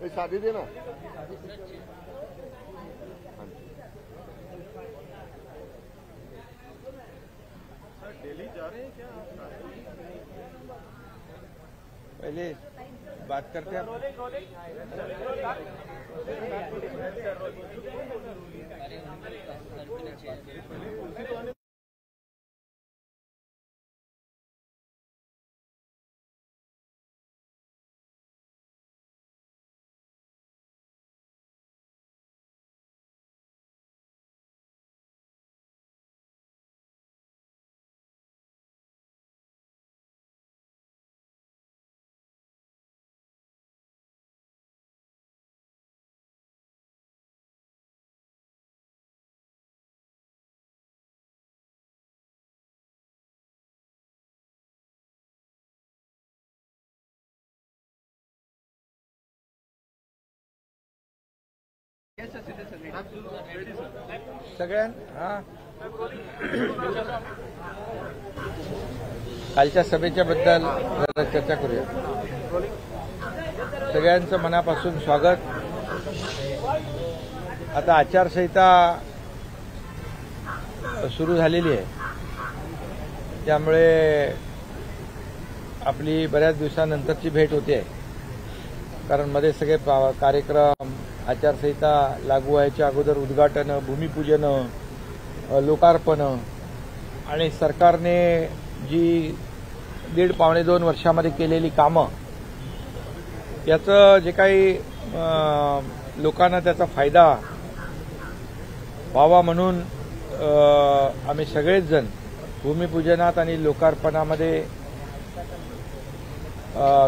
शादी देना। दिल्ली जा रहे हैं क्या? पहले बात करते हैं। कालच्या सभेच्या बद्दल जरा चर्चा करूया। सगळ्यांचं मनापासून स्वागत। आता आचारसंहिता सुरू झालेली आहे, त्यामुळे आपली बऱ्याच दिवसानंतरची भेट होते, कारण मध्ये सगळे कार्यक्रम आचारसंहिता लागू व्हायच्या अगोदर उद्घाटन, भूमिपूजन, लोकार्पण आणि सरकारने जी 1.5-2 वर्षामध्ये केलेली कामं, याचं जे काही लोकांना त्याचा फायदा व्हावा म्हणून आम्ही सगळेच जण भूमिपूजनात आणि लोकार्पणामध्ये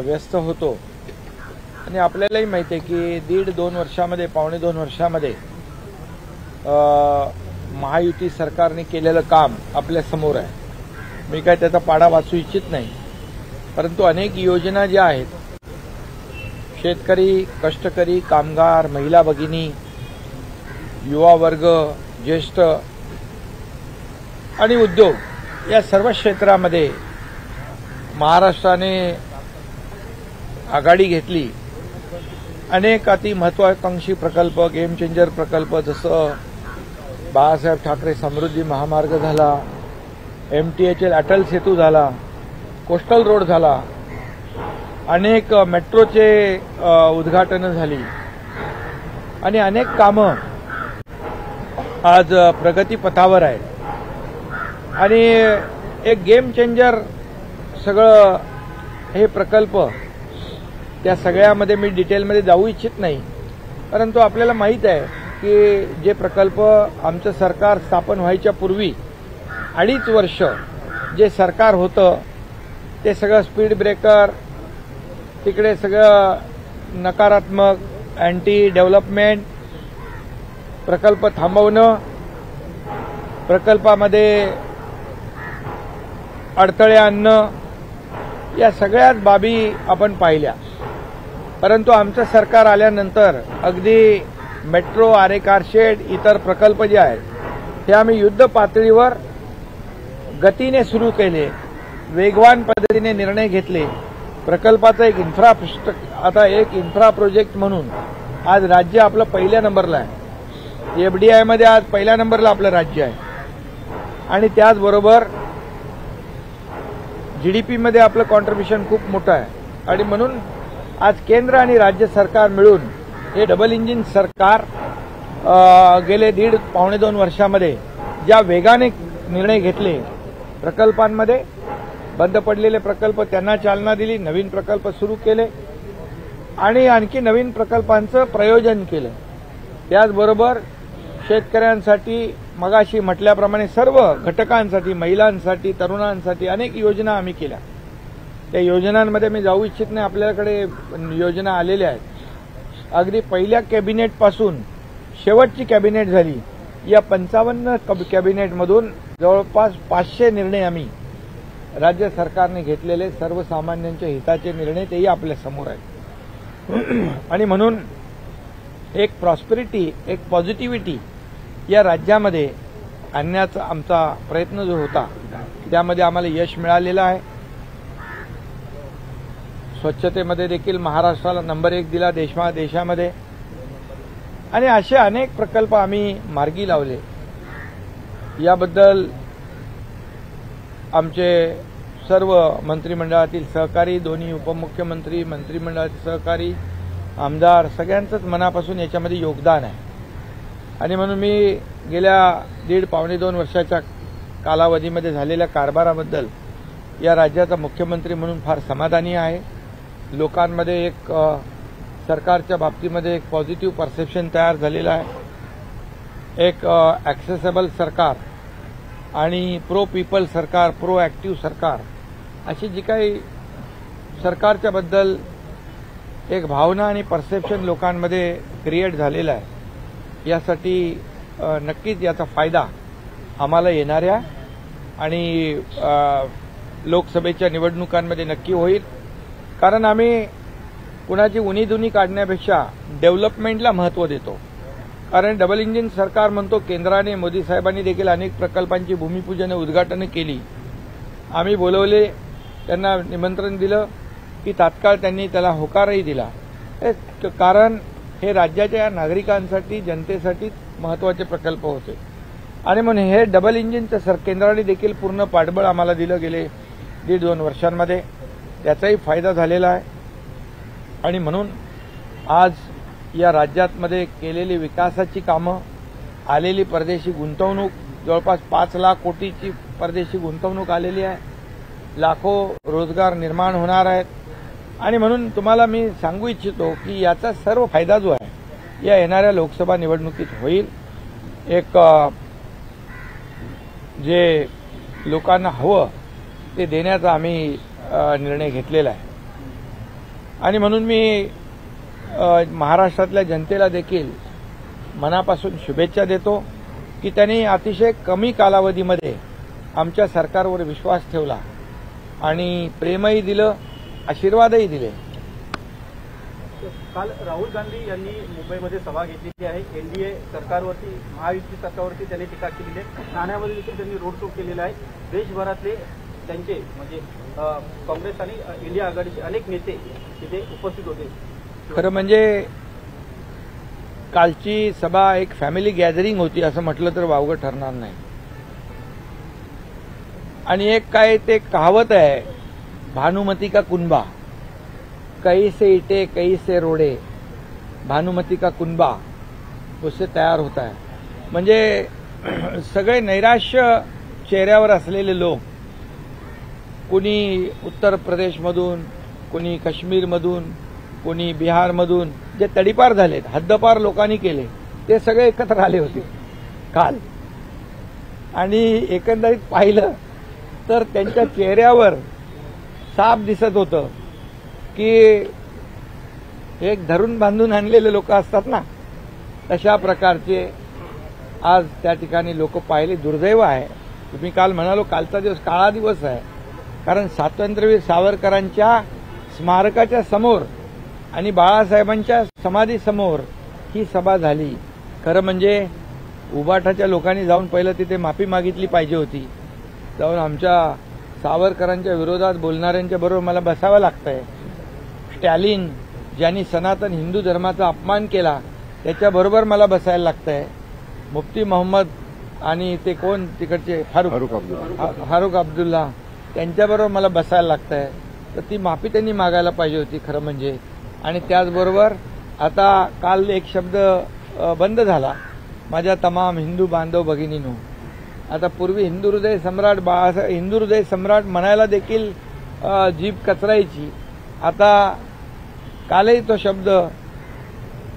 व्यस्त होतो। आणि आपल्यालाही माहिती आहे की 1.5-2 वर्षामध्ये, 1.25-2 वर्षामध्ये महायुती सरकारने केलेलं काम आपल्या समोर आहे। मी काय त्याचा पाडा वाचू इच्छित नाही, परंतु अनेक योजना ज्या आहेत, शेतकरी, कष्टकरी, कामगार, महिला भगिनी, युवा वर्ग, ज्येष्ठ आणि उद्योग या सर्व क्षेत्रामध्ये महाराष्ट्राने आघाडी घेतली। अनेक अति महत्वाकांक्षी प्रकल्प, गेम चेंजर प्रकल्प, जसं बाळासाहेब ठाकरे समृद्धी महामार्ग झाला, MTHL अटल सेतू झाला, कोस्टल रोड झाला, अनेक मेट्रोचे उद्घाटनं झाली आणि अनेक कामं आज प्रगतीपथावर आहेत। आणि एक गेम चेंजर सगळं हे प्रकल्प, त्या सगळ्यामध्ये मी डिटेलमध्ये जाऊ इच्छित नाही, परंतु आपल्याला माहीत आहे की जे प्रकल्प आमचं सरकार स्थापन व्हायच्या पूर्वी 2.5 वर्ष जे सरकार होतं, ते सगळं स्पीड ब्रेकर, तिकडे सगळं नकारात्मक, अँटी डेव्हलपमेंट, प्रकल्प थांबवणं, प्रकल्पामध्ये अडथळे आणणं, या सगळ्याच बाबी आपण पाहिल्या। परंतु आमचं सरकार आल्यानंतर अगदी मेट्रो, आरे कारशेड, इतर प्रकल्प जे आहेत हे आम्ही युद्ध पातळीवर गतीने सुरू केले, वेगवान पद्धतीने निर्णय घेतले। प्रकल्पाचा एक इन्फ्रा प्रोजेक्ट म्हणून आज राज्य आपलं पहिल्या नंबरला आहे। FDI मध्ये आज पहिल्या नंबरला आपलं राज्य आहे आणि त्याचबरोबर GDP मध्ये आपलं कॉन्ट्रिब्युशन खूप मोठं आहे। आणि म्हणून आज केंद्र आणि राज्य सरकार मिळून हे डबल इंजिन सरकार गेले 1.5-2 वर्षामध्ये ज्या वेगाने निर्णय घेतले, प्रकल्पांमध्ये बंद पडलेले प्रकल्प त्यांना चालना दिली, नवीन प्रकल्प सुरू केले आणि आणखी नवीन प्रकल्पांचं प्रयोजन केलं। त्याचबरोबर शेतकऱ्यांसाठी मगाशी म्हटल्याप्रमाणे सर्व घटकांसाठी, महिलांसाठी, तरुणांसाठी अनेक योजना आम्ही केल्या। त्या योजनांमध्ये मी जाऊ इच्छित नाही, आपल्याकडे योजना आलेल्या आहेत। अगदी पहिल्या कॅबिनेटपासून शेवटची कॅबिनेट झाली, या 55 कॅबिनेटमधून जवळपास 500 निर्णय आम्ही राज्य सरकारने घेतलेले, सर्वसामान्यांच्या हिताचे निर्णय, तेही आपल्या समोर आहेत। आणि म्हणून एक प्रॉस्पेरिटी, एक पॉझिटिव्हिटी या राज्यामध्ये आणण्याचा आमचा प्रयत्न जो होता, त्यामध्ये आम्हाला यश मिळालेलं आहे। स्वच्छतेमध्ये देखील महाराष्ट्राला नंबर 1 दिला देशामध्ये आणि असे अनेक प्रकल्प आम्ही मार्गी लावले। याबद्दल आमचे सर्व मंत्रिमंडळातील सहकारी, दोन्ही उपमुख्यमंत्री, मंत्रिमंडळातील सहकारी, आमदार सगळ्यांचंच मनापासून याच्यामध्ये योगदान आहे आणि म्हणून मी गेल्या 1.5-2 वर्षाच्या कालावधीमध्ये झालेल्या कारभाराबद्दल या राज्याचा मुख्यमंत्री म्हणून फार समाधानी आहे। लोकांमध्ये एक सरकारच्या बाबतीमध्ये एक पॉझिटिव्ह परसेप्शन तयार झालेलं आहे। एक ॲक्सेसेबल सरकार आणि प्रो पीपल सरकार, प्रो ॲक्टिव्ह सरकार अशी जी काही सरकारच्या बद्दल एक भावना आणि परसेप्शन लोकांमध्ये क्रिएट झालेला आहे। यासाठी नक्कीच याचा फायदा आम्हाला येणाऱ्या आणि लोकसभेच्या निवडणुकांमध्ये नक्की होईल, कारण आम्ही कुणाची उणीधुनी काढण्यापेक्षा डेव्हलपमेंटला महत्त्व देतो। कारण डबल इंजिन सरकार म्हणतो, केंद्राने मोदी साहेबांनी देखील अनेक प्रकल्पांची भूमिपूजन उद्घाटन केली। आम्ही बोलवले, त्यांना निमंत्रण दिलं की तात्काळ त्यांनी त्याला होकारही दिला, कारण हे राज्याच्या नागरिकांसाठी, जनतेसाठी महत्त्वाचे प्रकल्प होते आणि म्हणून हे डबल इंजिनचं केंद्राने देखील पूर्ण पाठबळ आम्हाला दिलं गेले 1.5-2 वर्षांमध्ये। त्याचाही फायदा झालेला आहे आणि म्हणून आज या राज्यामध्ये केलेली विकासाची कामं, आलेली परदेशी गुंतवणूक, जवळपास 5 लाख कोटीची परदेशी गुंतवणूक आलेली आहे, लाखो रोजगार निर्माण होणार आहेत आणि म्हणून तुम्हाला मी सांगू इच्छितो की याचा सर्व फायदा जो आहे या येणाऱ्या लोकसभा निवडणुकीत होईल। एक जे लोकांना हवं ते देण्याचा आम्ही निर्णय घेतलेला आहे आणि म्हणून मी महाराष्ट्रातल्या जनतेला देखील मनापासून शुभेच्छा देतो की त्यांनी अतिशय कमी कालावधीमध्ये आमच्या सरकारवर विश्वास ठेवला आणि प्रेमही दिलं, आशीर्वादही दिले। काल राहुल गांधी यांनी मुंबईमध्ये सभा घेतलेली आहे। एनडीए सरकारवरती, महायुती सरकारवरती त्यांनी टीका केलेली आहे। ठाण्यामध्ये देखील त्यांनी रोड शो केलेला आहे। देशभरातले त्यांचे म्हणजे काँग्रेस आणि इंडिया आघाडीचे अनेक नेते तिथे उपस्थित होते। खरं म्हणजे कालची सभा एक फॅमिली गॅदरिंग होती असं म्हटलं तर वावगं ठरणार नाही आणि एक काय ते कहावत आहे, भानुमती का कुनबा, कहीं से ईटे कहीं से रोडे, भानुमती का कुनबा उससे तयार होता है। म्हणजे सगळे नैराश्य चेहऱ्यावर असलेले लोक, कुणी उत्तर प्रदेशमधून, कुणी काश्मीरमधून, कुणी बिहारमधून जे तडीपार झालेत, हद्दपार लोकांनी केले, ते सगळे एकत्र आले होते काल आणि एकंदरीत पाहिलं तर त्यांच्या चेहऱ्यावर साफ दिसत होतं की एक धरून बांधून आणलेले लोक असतात ना, तशा प्रकारचे आज त्या ठिकाणी लोक पाहिले। दुर्दैव आहे, तुम्ही काल म्हणालो कालचा दिवस काळा दिवस आहे, कारण स्वातंत्र्यवीर सावरकरांच्या स्मारकाच्या समोर आणि बाळासाहेबांच्या समाधीसमोर ही सभा झाली। खरं म्हणजे उबाठाच्या लोकांनी जाऊन पहिलं तिथे माफी मागितली पाहिजे होती, जाऊन आमच्या सावरकरांच्या विरोधात बोलणाऱ्यांच्या बरोबर मला बसावं लागतंय। स्टॅलिन ज्यांनी सनातन हिंदू धर्माचा अपमान केला त्याच्याबरोबर मला बसायला लागतंय। मुफ्ती मोहम्मद आणि ते कोण तिकडचे फारुख अब्दुल्ला त्यांच्याबरोबर मला बसायला लागतंय, तर ती माफी त्यांनी मागायला पाहिजे होती खरं म्हणजे। आणि त्याचबरोबर आता काल एक शब्द बंद झाला, माझ्या तमाम हिंदू बांधव भगिनींनो। आता पूर्वी हिंदू हृदय सम्राट बाळासाहेब, हिंदू हृदय सम्राट म्हणायला देखील जीभ कचरायची, आता कालही तो शब्द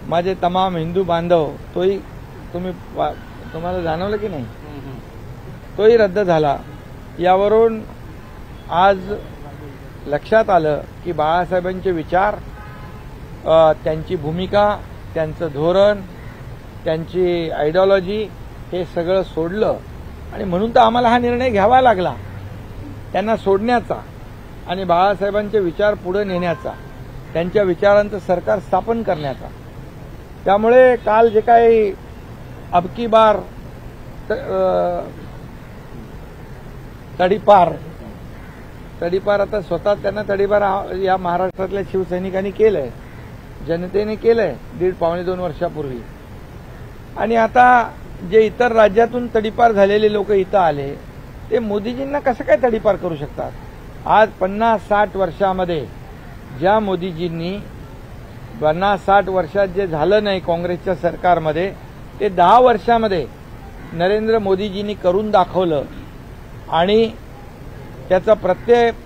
माझे तमाम हिंदू बांधव तोही तुम्हाला जाणवलं की नाही, तोही रद्द झाला। यावरून आज लक्षात आलं की बाळासाहेबांचे विचार, त्यांची भूमिका, त्यांचं धोरण, त्यांची आयडिओलॉजी हे सगळं सोडलं आणि म्हणून तर आम्हाला हा निर्णय घ्यावा लागला त्यांना सोडण्याचा आणि बाळासाहेबांचे विचार पुढे नेण्याचा, त्यांच्या विचारांचं सरकार स्थापन करण्याचा। त्यामुळे काल जे काही अबकी बार तडीपार तडीपार आता स्वतः त्यांना तडीपार या महाराष्ट्रातल्या शिवसैनिकांनी केलंय, जनतेने केलंय 1.5-2 वर्षापूर्वी. आणि आता जे इतर राज्यातून तडीपार झालेले लोक इथं आले ते मोदीजींना कसं काय तडीपार करू शकतात? आज 50-60 वर्षामध्ये ज्या मोदीजींनी 50-60 वर्षात जे झालं नाही काँग्रेसच्या सरकारमध्ये ते 10 वर्षामध्ये नरेंद्र मोदीजींनी करून दाखवलं. आणि त्याचा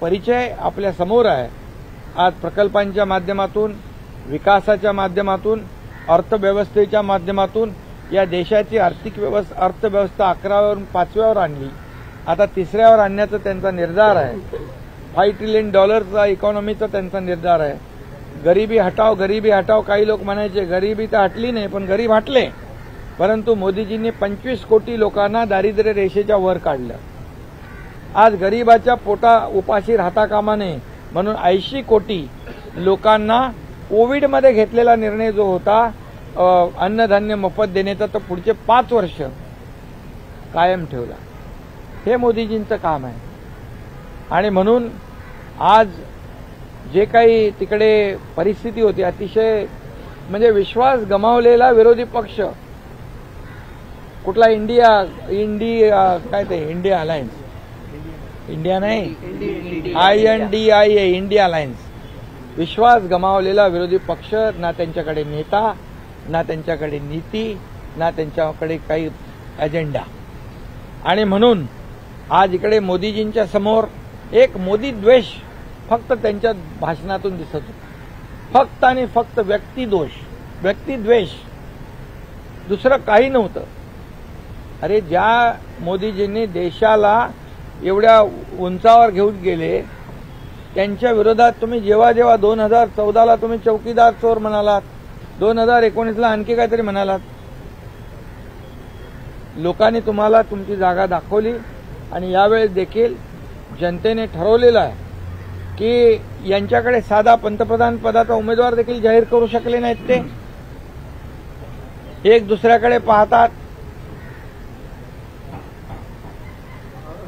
परिचय आपल्या समोर आहे. आज प्रकल्पांच्या माध्यमातून, विकासाच्या माध्यमातून, अर्थव्यवस्थेच्या माध्यमातून या देशाची अर्थव्यवस्था 11व्यावरून 5व्यावर आणली. आता 3ऱ्यावर आणण्याचा त्यांचा निर्धार आहे. $5 ट्रिलियन इकॉनॉमीचा त्यांचा निर्धार आहे. गरिबी हटाव काही लोक म्हणायचे, गरिबी तर हटली नाही पण गरीब हटले. परंतु मोदीजींनी 25 कोटी लोकांना दारिद्र्य रेषेच्या वर काढलं. आज गरिबाच्या पोटा उपाशी राहता कामा नये म्हणून 80 कोटी लोकांना कोविडमध्ये घेतलेला निर्णय जो होता अन्नधान्य मोफत देण्याचा, तो पुढचे 5 वर्ष कायम ठेवला. हे मोदीजींचं काम आहे. आणि म्हणून आज जे काही तिकडे परिस्थिती होती, अतिशय म्हणजे विश्वास गमावलेला विरोधी पक्ष कुठला इंडिया अलायन्स, इंडिया नाही, INDIA इंडिया अलायन्स, विश्वास गमावलेला विरोधी पक्ष. ना त्यांच्याकडे नेता, ना त्यांच्याकडे नीती, ना त्यांच्याकडे काही अजेंडा. आणि म्हणून आज इकडे मोदीजींच्या समोर एक मोदी द्वेष फक्त त्यांच्या भाषणातून दिसत होता. फक्त आणि फक्त व्यक्तिद्वेष, दुसरं काही नव्हतं. अरे ज्या मोदीजींनी देशाला एवढ्या उंचावर घेऊन गेले त्यांच्या विरोधात तुम्ही जेव्हा 2014ला तुम्ही चौकीदार चोर म्हणालात, 2019ला आणखी काहीतरी म्हणालात. लोकांनी तुम्हाला तुमची जागा दाखवली. आणि यावेळेस देखील जनतेने ठरवलेलं आहे की यांच्याकडे साधा पंतप्रधान पदाचा उमेदवार देखील जाहीर करू शकले नाहीत. ते एक दुसऱ्याकडे पाहतात.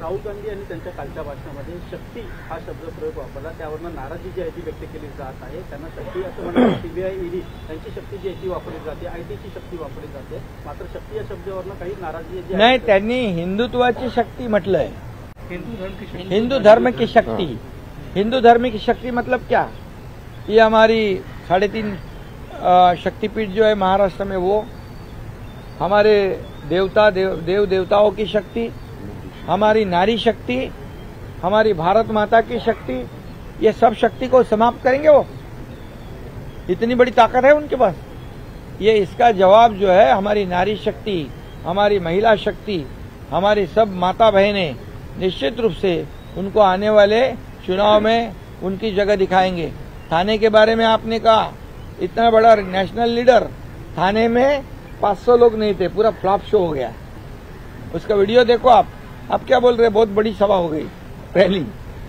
राहुल गांधी यांनी त्यांच्या कालच्या भाषणामध्ये शक्ती हा शब्दप्रयोग वापरला. त्यावरनं नाराजी जी आहे ती व्यक्त केली जात आहे. त्यांना शक्ती असं म्हणतात. CBI ED यांची शक्ती जी आहे ती वापरली जाते, ITची शक्ती वापरली जाते. मात्र शक्ती या शब्दावरनं काही नाराजी जी नाही, त्यांनी हिंदुत्वाची शक्ति म्हटलंय. हिंदू धर्म की शक्ति. हिंदू धर्म की शक्ति मतलब क्या? ये हमारी 3.5 शक्तिपीठ जो है महाराष्ट्र में, वो हमारे देव देवताओं की शक्ति, हमारी नारी शक्ति, हमारी भारत माता की शक्ति, ये सब शक्ति को समाप्त करेंगे वो? इतनी बड़ी ताकत है उनके पास? ये इसका जवाब जो है हमारी नारी शक्ति, हमारी महिला शक्ति, हमारी सब माता बहनें निश्चित रूप से उनको आने वाले चुनाव में उनकी जगह दिखाएंगे. थाने के बारे में आपने कहा, इतना बड़ा नेशनल लीडर, थाने में 500 लोग नहीं थे, पूरा फ्लॉप शो हो गया. उसका वीडियो देखो आप क्या बोल रहे? बहुत बड़ी सभा हो गई पहली.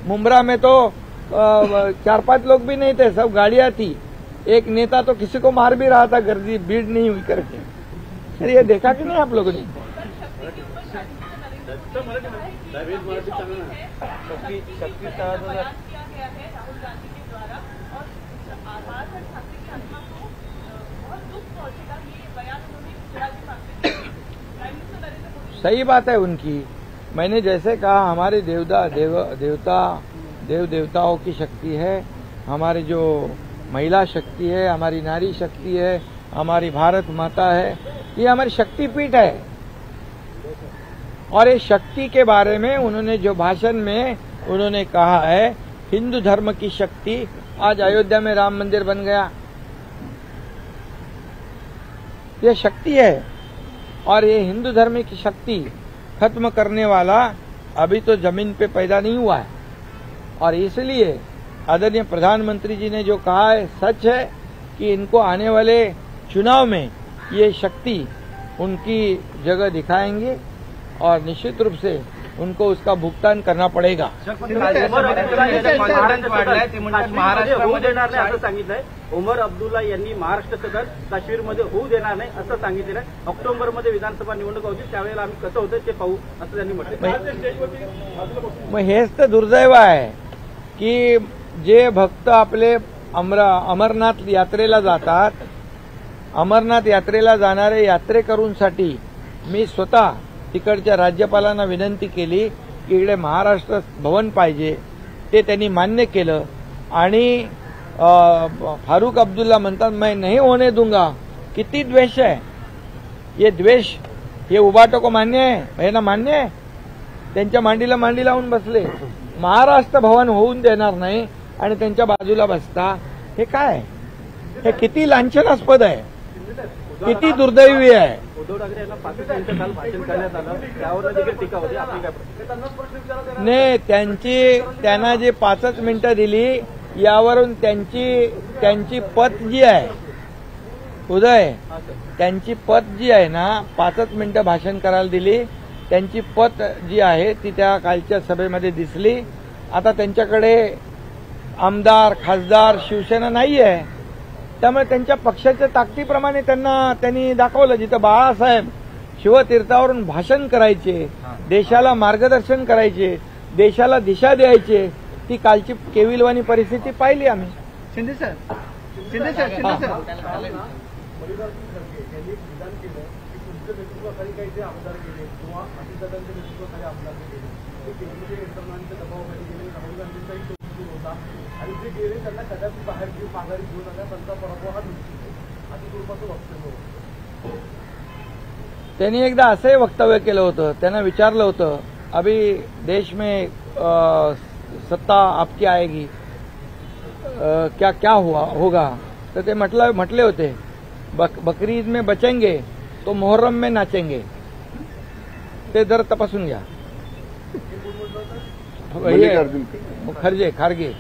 मुंब्रा में तो 4-5 लोग भी नहीं थे, सब गाड़ियां थी. एक नेता तो किसी को मार भी रहा था, गर्दी भीड़ नहीं हुई करके. अरे ये देखा कि नहीं आप लोगों ने? सही बात है उनकी. मैंने जैसे कहा, हमारे देवताओं की शक्ति है, हमारी जो महिला शक्ति है, हमारी नारी शक्ति है, हमारी भारत माता है, ये हमारी शक्तिपीठ है. और इस शक्ति के बारे में उन्होंने जो भाषण में उन्होंने कहा है, हिंदू धर्म की शक्ति. आज अयोध्या में राम मंदिर बन गया, ये शक्ति है. और ये हिंदू धर्म की शक्ति खत्म करने वाला अभी तो जमीन पे पैदा नहीं हुआ है. और इसलिए आदरणीय प्रधानमंत्री जी ने जो कहा है सच है कि इनको आने वाले चुनाव में ये शक्ति उनकी जगह दिखाएंगे और निश्चित रूप से उनको उसका भुगतान करना पड़ेगा. होऊ देणार नाही असं सांगितलंय. उमर अब्दुल्ला यांनी महाराष्ट्र सदन काश्मीरमध्ये होऊ देणार नाही असं सांगितलेलं आहे. ऑक्टोबरमध्ये विधानसभा निवडणूक होती, त्यावेळेला आम्ही कसं होतं ते पाहू असं त्यांनी म्हटलं. मग हेच तर दुर्दैव आहे की जे भक्त आपले अमरनाथ यात्रेला जातात, अमरनाथ यात्रेला जाणारे यात्रेकरूंसाठी मी स्वतः तिकडच्या राज्यपालांना विनंती केली की इकडे महाराष्ट्र भवन पाहिजे. ते त्यांनी मान्य केलं आणि फारूक अब्दुल्ला म्हणतात मैं नहीं होने दूंगा. किती द्वेष आहे, ये द्वेष, हे उबाटो को मान्य आहे, हे ना मान्य आहे. त्यांच्या मांडीला मांडी लावून बसले. महाराष्ट्र भवन होऊन देणार नाही आणि त्यांच्या बाजूला बसता, हे काय? हे किती लांछनास्पद आहे, किती दुर्दैवी आहे. उद्धव ठाकरे यांना 5 मिनिटं काल भाषण करण्यात आलं, त्यावर देखील टीका होती. आपली काय प्रतिक्रिया? नाही, त्यांना जे 5 मिनिटं दिली यावरून त्यांची पत जी आहे, उदय, त्यांची पत जी आहे ना, 5 मिनिटं भाषण करायला दिली, त्यांची पत जी आहे ती त्या कालच्या सभेमध्ये दिसली. आता त्यांच्याकडे आमदार, खासदार, शिवसेना नाही आहे. त्यामुळे त्यांच्या पक्षाच्या ताकदीप्रमाणे त्यांनी दाखवलं. जिथं बाळासाहेब शिवतीर्थावरून भाषण करायचे, देशाला मार्गदर्शन करायचे, देशाला दिशा द्यायचे, ती कालची केविलवाणी परिस्थिती पाहिली आम्ही. शिंदे सर आणि जे गेले त्यांना कदाचित बाहेर घेऊन माघारी घेऊन आल्या, त्यांचा पराभव हा निश्चित अति स्वरूपाचं वक्तव्य होतं. त्यांनी एकदा असंही वक्तव्य केलं होतं. त्यांना विचारलं होतं अभी देश में सत्ता आपकी आएगी, क्या क्या होगा. तर ते म्हटले होते बकरी ईद में बचेंगे तो मुहर्रम में नाचेंगे. ते जर तपासून घ्या. खारगे.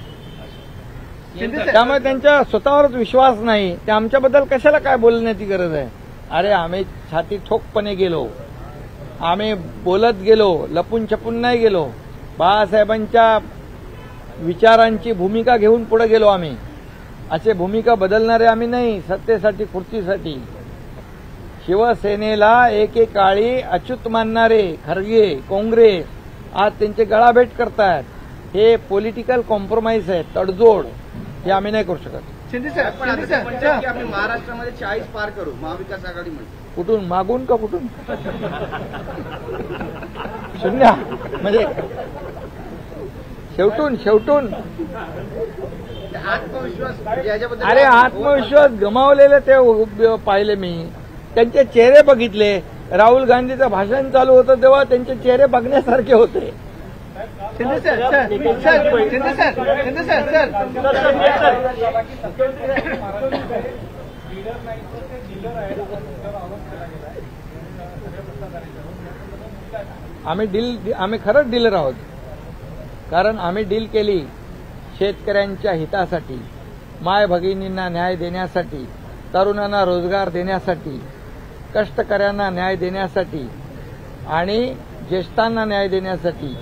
त्यामुळे त्यांच्या स्वतःवरच विश्वास नाही. ते आमच्याबद्दल कशाला काय बोलण्याची गरज आहे. अरे आम्ही छाती ठोकपणे गेलो, आम्ही बोलत गेलो, लपून छपून नाही गेलो. बाळासाहेबांच्या विचारांची भूमिका घेऊन पुढे गेलो आम्ही. असे भूमिका बदलणारे आम्ही नाही सत्तेसाठी, खुर्चीसाठी. शिवसेनेला एकेकाळी अच्युत मानणारे खरगे, काँग्रेस आज त्यांचे गळाभेट करतात. हे पॉलिटिकल कॉम्प्रोमाइज आहे, तडजोड. हे आम्ही नाही करू शकत. शिंदे सर आम्ही महाराष्ट्रामध्ये 40 पार करू, महाविकास आघाडी म्हणते. कुठून, मागून का कुठून? शून्य म्हणजे शेवटून. आत्मविश्वास, अरे आत्मविश्वास गमावलेले ते पाहिले मी. त्यांचे चेहरे बघितले. राहुल गांधीचं भाषण चालू होतं तेव्हा त्यांचे चेहरे बघण्यासारखे होते. शिंदे सर आम्ही खरंच डीलर आहोत. कारण आम्ही डील केली शेतकऱ्यांच्या हितासाठी, माय भगिनींना न्याय देण्यासाठी, तरुणांना रोजगार देण्यासाठी, कष्टकऱ्यांना न्याय देण्यासाठी आणि ज्येष्ठांना न्याय देण्यासाठी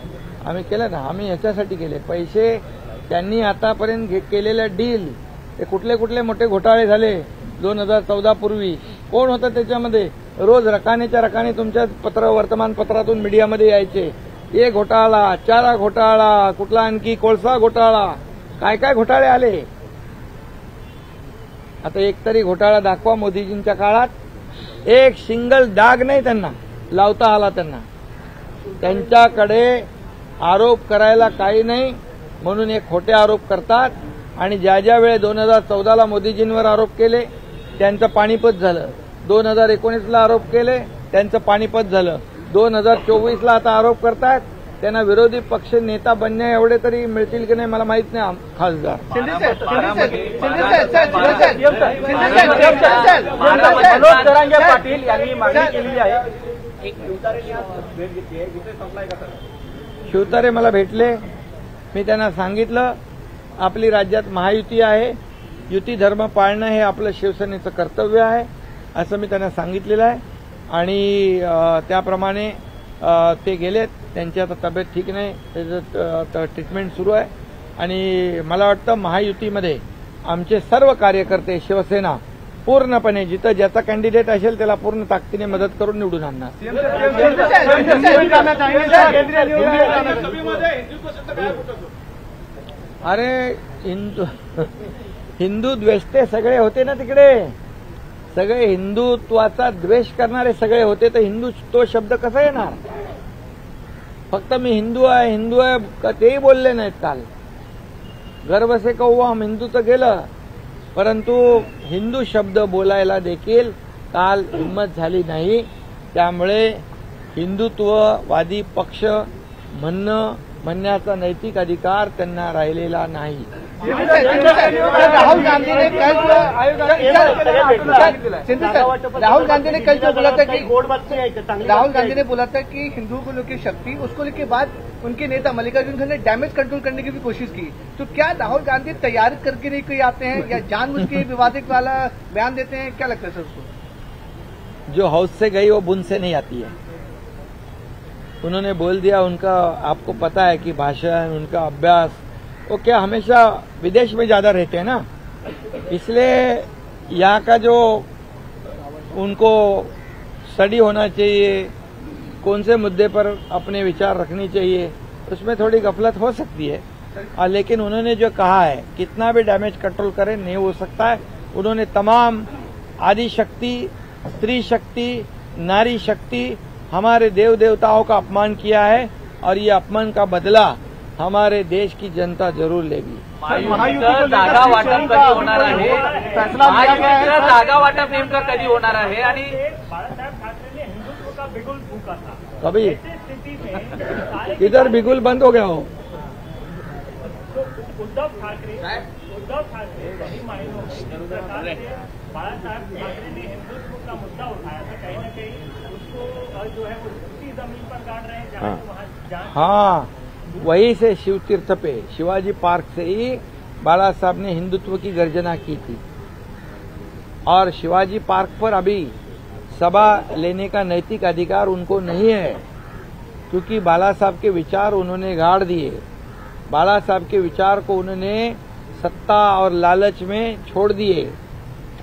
आम्ही केलं ना. आम्ही ह्याच्यासाठी केले. पैसे त्यांनी आतापर्यंत केलेल्या डील, ते कुठले मोठे घोटाळे झाले 2014 पूर्वी. कोण होतं त्याच्यामध्ये? रोज रकाने तुमच्या वर्तमानपत्रातून मीडियामध्ये यायचे. हे घोटाळा, चारा घोटाळा, कुठला आणखी कोळसा घोटाळा, काय घोटाळे आले. आता एकतरी घोटाळा दाखवा मोदीजींच्या काळात. एक सिंगल डाग नाही त्यांना लावता आला. त्यांच्याकडे आरोप करायला काही नाही म्हणून हे खोटे आरोप करतात. आणि ज्या वेळे 2014ला मोदीजींवर आरोप केले त्यांचं पाणीपत झालं. 2019ला आरोप केले त्यांचं पाणीपत झालं. 2024ला आता आरोप करतात. त्यांना विरोधी पक्ष नेता बनण्या एवढे तरी मिळतील की नाही मला माहित नाही. खासदार मनोज जरांगे पाटील यांनी मागणी केलेली आहे. भेट घेतली आहे, विषय संपलाय का सर? शिवतारे मला भेटले. मी त्यांना सांगितलं आपली राज्यात महायुती आहे, युती धर्म पाळणं हे आपलं शिवसेनेचं कर्तव्य आहे असं मी त्यांना सांगितलेलं आहे. आणि त्याप्रमाणे ते गेलेत. त्यांची आता तब्येत ठीक नाही, त्याचं ट्रीटमेंट सुरू आहे. आणि मला वाटतं महायुतीमध्ये आमचे सर्व कार्यकर्ते शिवसेना पूर्णपणे जिथं ज्याचा कॅन्डिडेट असेल त्याला पूर्ण ताकदीने मदत करून निवडून आणणार. अरे हिंदू द्वेषते सगळे होते ना तिकडे, सगळे हिंदुत्वाचा द्वेष करणारे सगळे होते, तर हिंदू तो शब्द कसा येणार? फक्त मी हिंदू आहे तेही बोलले नाहीत काल. गर्व से कहो हम हिंदू तर गेलं, परंतु हिंदू शब्द बोलायला देखील काल हिंमत झाली नाही. त्यामुळे हिंदुत्ववादी पक्ष म्हणण्याचा नैतिक अधिकार त्यांना राहिलेला नाही. राहुल गांधी ने कल राहुल गांधी ने कल जो बोला था कि राहुल गांधी ने बोला था कि हिंदुओं को लेकर शक्ति, उसको लेकर बाद उनके नेता मल्लिकार्जुन खड़गे ने डैमेज कंट्रोल करने की भी कोशिश की. तो क्या राहुल गांधी तैयारी करके नहीं कोई आते हैं या जानबूझ के विवादित वाला बयान देते हैं? क्या लगता है सर उसको? जो हाउस से गई वो बुन से नहीं आती है. उन्होंने बोल दिया, उनका आपको पता है कि भाषण, उनका अभ्यास, वो क्या हमेशा विदेश में ज्यादा रहते हैं ना, इसलिए यहाँ का जो उनको स्टडी होना चाहिए, कौन से मुद्दे पर अपने विचार रखनी चाहिए, उसमें थोड़ी गफलत हो सकती है. लेकिन उन्होंने जो कहा है, कितना भी डैमेज कंट्रोल करें नहीं हो सकता है. उन्होंने तमाम आदि शक्ति, स्त्री शक्ति, नारी शक्ति, हमारे देव देवताओं का अपमान किया है, और ये अपमान का बदला हमारे देश की जनता जरूर लेगी. जागा वाटप कधी होणार आहे? महायुतीचं जागा वाटप नेमकं कधी होणार आहे? आणि बाळासाहेब ठाकरे ने हिंदुत्व का बिगुल फूका था. कभी स्थिति में किधर बिगुल बंद हो गया हो? उद्धव ठाकरे कई महीनों में जिस प्रकार से बाळासाहेब ठाकरे ने हिंदुत्व का मुद्दा उठाया था, कहीं न कहीं उसको जो है वो उसी जमीन पर गाड़ रहे हैं जहाँ हाँ, वहीं से शिव तीर्थ पे, शिवाजी पार्क से ही बाला साहब ने हिंदुत्व की गर्जना की थी. और शिवाजी पार्क पर अभी सभा लेने का नैतिक अधिकार उनको नहीं है, क्योंकि बाला साहब के विचार उन्होंने गाड़ दिए. बाला साहब के विचार को उन्होंने सत्ता और लालच में छोड़ दिए.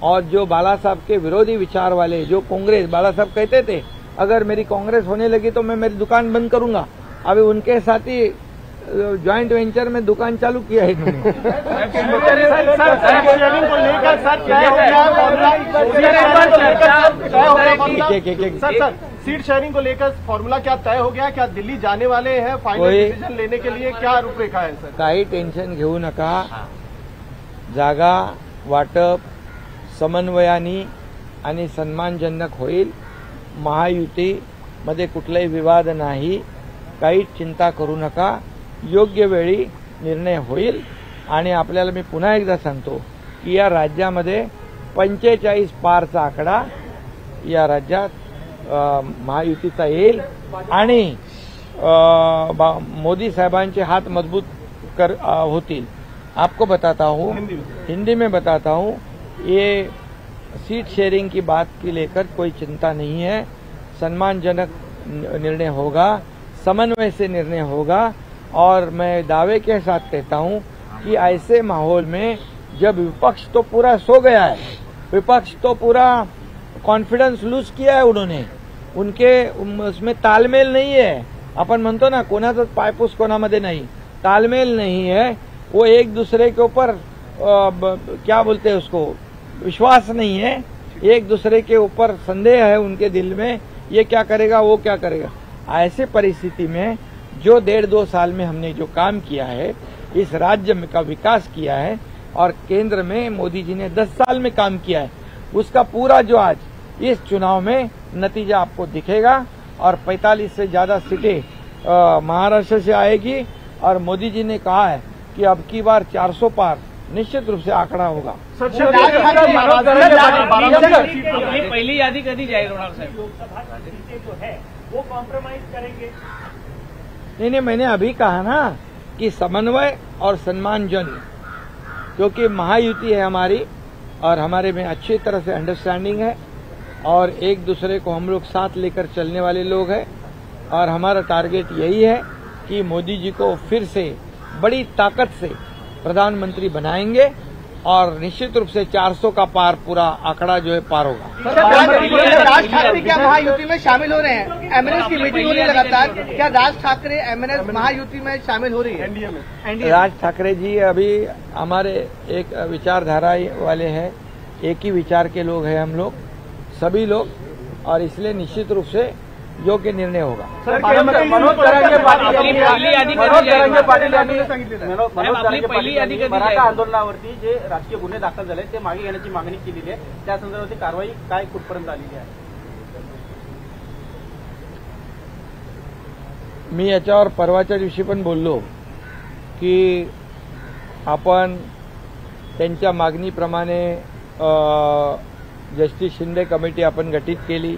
और जो बाला साहब के विरोधी विचार वाले, जो कांग्रेस, बाला साहब कहते थे अगर मेरी कांग्रेस होने लगी तो मैं मेरी दुकान बंद करूंगा. अभी उनके साथ ही ज्वाइंट वेंचर में दुकान चालू किया है इन्होंने. सीट शेयरिंग को लेकर फॉर्मूला क्या तय हो गया? क्या दिल्ली जाने वाले हैं फाइनल डिसीजन लेने के लिए? क्या रूपरेखा है सर? काही टेन्शन घेऊ नका. जागा वाटप समन्वयाने आणि सन्मानजनक होईल. महायुतीमध्ये कुठलाही विवाद नाही. काही चिंता करू नका. योग्य वेळी निर्णय होईल. आणि आपल्याला मी पुन्हा एकदा सांगतो की या राज्यामध्ये 45 पारचा आकडा या राज्यात महायुतीचा येईल. आणि मोदी साहेबांचे हात मजबूत होतील. आपको बताता हूँ, हिंदी में बताता हूँ, ये सीट शेयरिंग की बात की लेकर कोई चिंता नहीं है. सम्मानजनक निर्णय होगा, समन्वय से निर्णय होगा. और मैं दावे के साथ कहता हूं कि ऐसे माहौल में जब विपक्ष तो पूरा सो गया है, विपक्ष तो पूरा कॉन्फिडेंस लूज किया है उन्होंने, उनके उसमें तालमेल नहीं है. आपण म्हणतो ना, कोणाचाच पायपूस कोणामध्ये नाही, तालमेल नहीं है. वो एक दूसरे के ऊपर क्या बोलते हैं उसको, विश्वास नहीं है. एक दूसरे के ऊपर संदेह है उनके दिल में, ये क्या करेगा वो क्या करेगा. ऐसे परिस्थिति में जो 1.5-2 साल में हमने जो काम किया है, इस राज्य में का विकास किया है, और केंद्र में मोदी जी ने 10 साल में काम किया है, उसका पूरा जो आज इस चुनाव में नतीजा आपको दिखेगा. और 45 से ज्यादा सीटें महाराष्ट्र से आएगी. और मोदी जी ने कहा है कि अब की बार 400 पार निश्चित रूप से आंकड़ा होगा. पहिली यादी कधी जाहीर होणार साहेब? लोकसभा की सीटें जो है वो कॉम्प्रोमाइज करेंगे? नहीं, मैंने अभी कहा ना कि समन्वय और सम्मानजन, क्योंकि महायुति है हमारी और हमारे में अच्छी तरह से अंडरस्टैंडिंग है और एक दूसरे को हम लोग साथ लेकर चलने वाले लोग हैं. और हमारा टारगेट यही है कि मोदी जी को फिर से बड़ी ताकत से प्रधानमंत्री बनाएंगे और निश्चित रूप से 400 का पार पूरा आंकड़ा जो है पार होगा। राज ठाकरे क्या महायुति में शामिल हो रहे हैं? एमएनएस की मीटिंग हो रही है लगातार, क्या राज ठाकरे एमएनएस महायुति में शामिल हो रही है? एनडीए राज ठाकरे जी अभी हमारे एक विचारधारा वाले हैं, एक ही विचार के लोग हैं हम लोग सभी लोग, और इसलिए निश्चित रूप से योग्य निर्णय होगा। मनोज तरंगे पाटील मराठा आंदोलनावरती जे राजकीय गुन्हे दाखल झाले ते मागे घेण्याची मागणी केलेली आहे, त्या संदर्भात कारवाई काय कुठपर्यंत आलेली आहे? मी याच्यावर परवाच्या दिवशी पण बोललो की आपण त्यांच्या मागणीप्रमाणे जस्टिस शिंदे कमिटी आपण गठीत केली,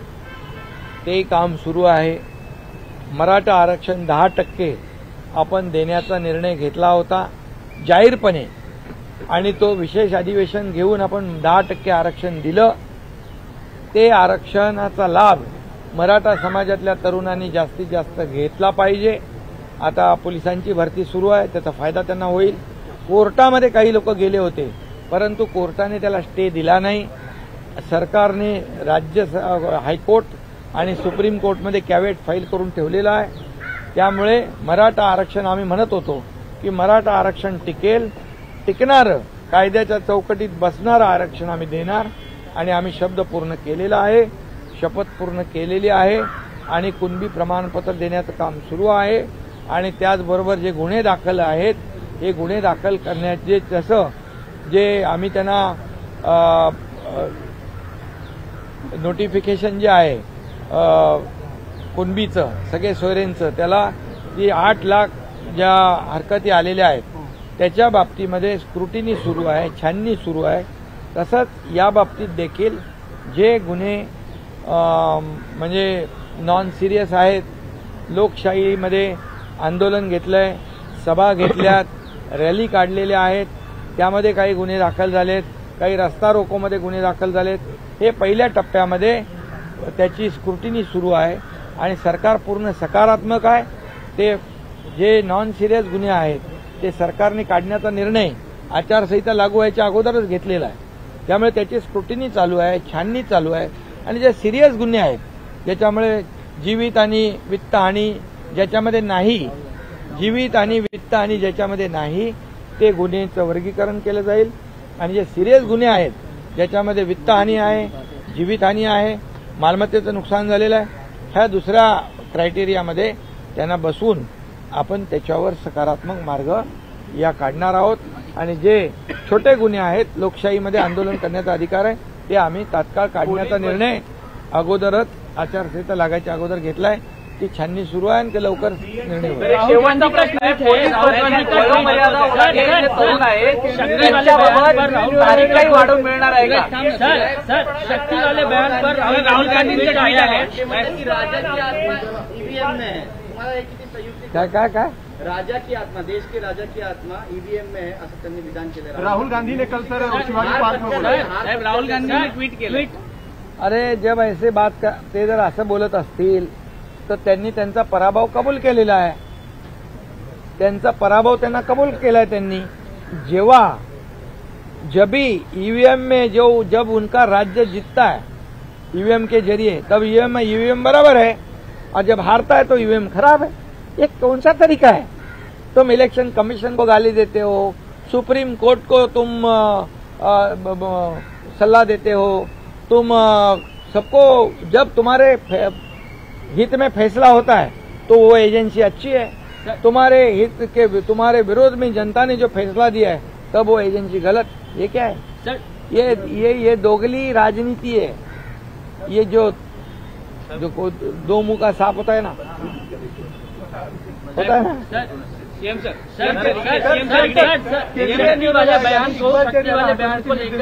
ते काम सुरू आहे। मराठा आरक्षण 10% आपण देण्याचा निर्णय घेतला होता जाहीरपणे, आणि तो विशेष अधिवेशन घेऊन आपण 10% आरक्षण दिलं। ते आरक्षणाचा लाभ मराठा समाजातल्या तरुणांनी जास्तीत जास्त घेतला पाहिजे। आता पोलिसांची भरती सुरू आहे, त्याचा फायदा त्यांना होईल। कोर्टामध्ये काही लोक गेले होते, परंतु कोर्टाने त्याला स्टे दिला नाही। सरकारने राज्य हायकोर्ट आणि सुप्रीम कोर्टमध्ये कॅव्हेट फाईल करून ठेवलेला आहे। त्यामुळे मराठा आरक्षण आम्ही म्हणत होतो की मराठा आरक्षण टिकेल, टिकणारं कायद्याच्या चौकटीत बसणारं आरक्षण आम्ही देणार, आणि आम्ही शब्द पूर्ण केलेला आहे, शपथ पूर्ण केलेली आहे, आणि कुणबी प्रमाणपत्र देण्याचं काम सुरू आहे। आणि त्याचबरोबर जे गुन्हे दाखल आहेत हे गुन्हे दाखल करण्याचे जसं जे आम्ही त्यांना नोटिफिकेशन जे आहे कुणबीचं सगळे सोयरेंचं, त्याला जी 8 लाख ज्या हरकती आलेल्या आहेत त्याच्या बाबतीमध्ये स्क्रुटिनी सुरू आहे, छाननी सुरू आहे। तसंच या बाबतीत देखील जे गुन्हे म्हणजे नॉन सिरियस आहेत, लोकशाहीमध्ये आंदोलन घेतलंय, सभा घेतल्यात, रॅली काढलेल्या आहेत, त्यामध्ये काही गुन्हे दाखल झालेत, काही रस्ता रोकोमध्ये गुन्हे दाखल झालेत, हे पहिल्या टप्प्यामध्ये त्याची स्क्रुटिनी सुरू आहे आणि सरकार पूर्ण सकारात्मक आहे। ते जे नॉन सिरियस गुन्हे आहेत ते सरकारने काढण्याचा निर्णय आचारसंहिता लागू व्हायच्या अगोदरच घेतलेला आहे, त्यामुळे त्याची स्क्रुटिनी चालू आहे, छाननी चालू आहे। आणि जे सिरियस गुन्हे आहेत ज्याच्यामुळे जीवित आणि वित्तहानी ज्याच्यामध्ये नाही, जीवित आणि वित्तहानी ज्याच्यामध्ये नाही, ते गुन्ह्याचं वर्गीकरण केलं जाईल। आणि जे सिरियस गुन्हे आहेत ज्याच्यामध्ये वित्तहानी आहे, जीवितहानी आहे, मालमत्तेचं नुकसान झालेलं आहे, ह्या दुसऱ्या क्रायटेरियामध्ये त्यांना बसवून आपण त्याच्यावर सकारात्मक मार्ग या काढणार आहोत। आणि जे छोटे गुन्हे आहेत, लोकशाहीमध्ये आंदोलन करण्याचा अधिकार आहे, ते आम्ही तात्काळ काढण्याचा निर्णय अगोदरच आचारसंहिता लागायच्या अगोदर घेतलाय। ती छाननी सुरू आहे आणि ते लवकर निर्णय होईल। शेवटचा प्रश्न आहे, तरुण आहेत तारीखही वाढवून मिळणार आहे का? सर शक्ति वाले बयान पर राहुल गांधी ने ट्वीट आहे ईवीएम में तुम्हाला किती संयुक्त काय राजा की आत्मा, देश के राजा की आत्मा ईवीएम में है, असं त्यांनी विधान केलं। राहुल गांधी ने कल सर शिवाजी पार्क में बोला, राहुल गांधी ने ट्वीट केलं। अरे जब ऐसे बात ते जर असं बोलत असतील तर त्यांनी त्यांचा पराभव कबूल केलेला आहे, त्यांचा पराभव त्यांना कबूल केलाय त्यांनी। जब भी ईवीएम में जब उनका राज्य जीतता है ईवीएम के जरिए, तब ईवीएम बराबर है, और जब हारता है तो ईवीएम खराब है। ये कौन सा तरीका है? तुम इलेक्शन कमीशन को गाली देते हो, सुप्रीम कोर्ट को तुम सलाह देते हो, तुम सबको, जब तुम्हारे हित में फैसला होता है तो वो एजेंसी अच्छी है, तुम्हारे हित के तुम्हारे विरोध में जनता ने जो फैसला दिया है तब वो एजेंसी गलत। ये क्या है सर? ये दोगली राजनीति है। ये जो दो मुंह का सांप होता है ना, होता है ना। सीएम सर शक्ति वाले बयान को लेकर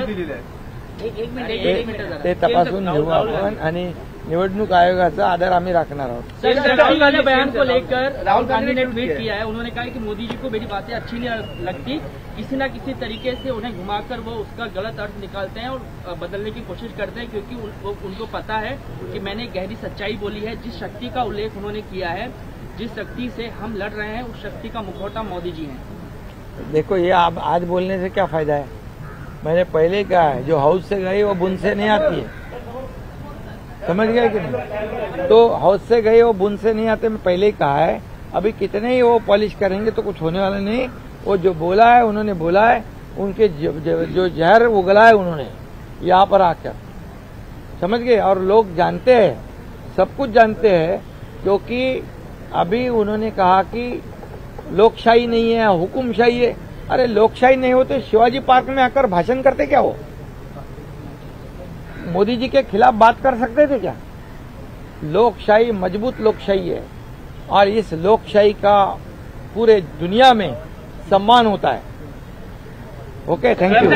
एक मिनिट ते तपासून घेऊ आपण, आणि निवडणूक आयोगाचा आदर आम्ही राखणार आहोत। शक्ति वाले बयान को लेकर राहुल गांधी ने ट्वीट किया है, उन्होंने कहा कि मोदी जी को मेरी बातें अच्छी नहीं लगती, किसी न किसी तरीके से उन्हें घुमाकर वो उसका गलत अर्थ निकालते हैं और बदलने की कोशिश करते हैं, क्योंकि उनको पता है कि मैंने गहरी सच्चाई बोली है। जिस शक्ति का उल्लेख उन्होंने किया है, जिस शक्ति से हम लड़ रहे हैं, उस शक्ति का मुखौटा मोदी जी हैं। देखो, ये आज बोलने से क्या फायदा है? मैंने पहले कहा है, जो हाउस से गई वो बुन से नहीं आती है, समझ गए कि नहीं? तो हाउस से गए वो बुन से नहीं आते, मैं पहले ही कहा है। अभी कितने ही वो पॉलिश करेंगे तो कुछ होने वाला नहीं। वो जो बोला है उन्होंने बोला है, उनके जो जहर उगला है उन्होंने यहाँ पर आकर, समझ गए। और लोग जानते हैं, सब कुछ जानते हैं, क्योंकि अभी उन्होंने कहा कि लोकशाही नहीं है, हुकुमशाही है। अरे लोकशाही नहीं हो तो शिवाजी पार्क में आकर भाषण करते क्या हो? मोदी जी के खिलाफ बात कर सकते थे क्या? लोकशाही मजबूत लोकशाही है और इस लोकशाही का पूरे दुनिया में सम्मान होता है। Okay, thank you.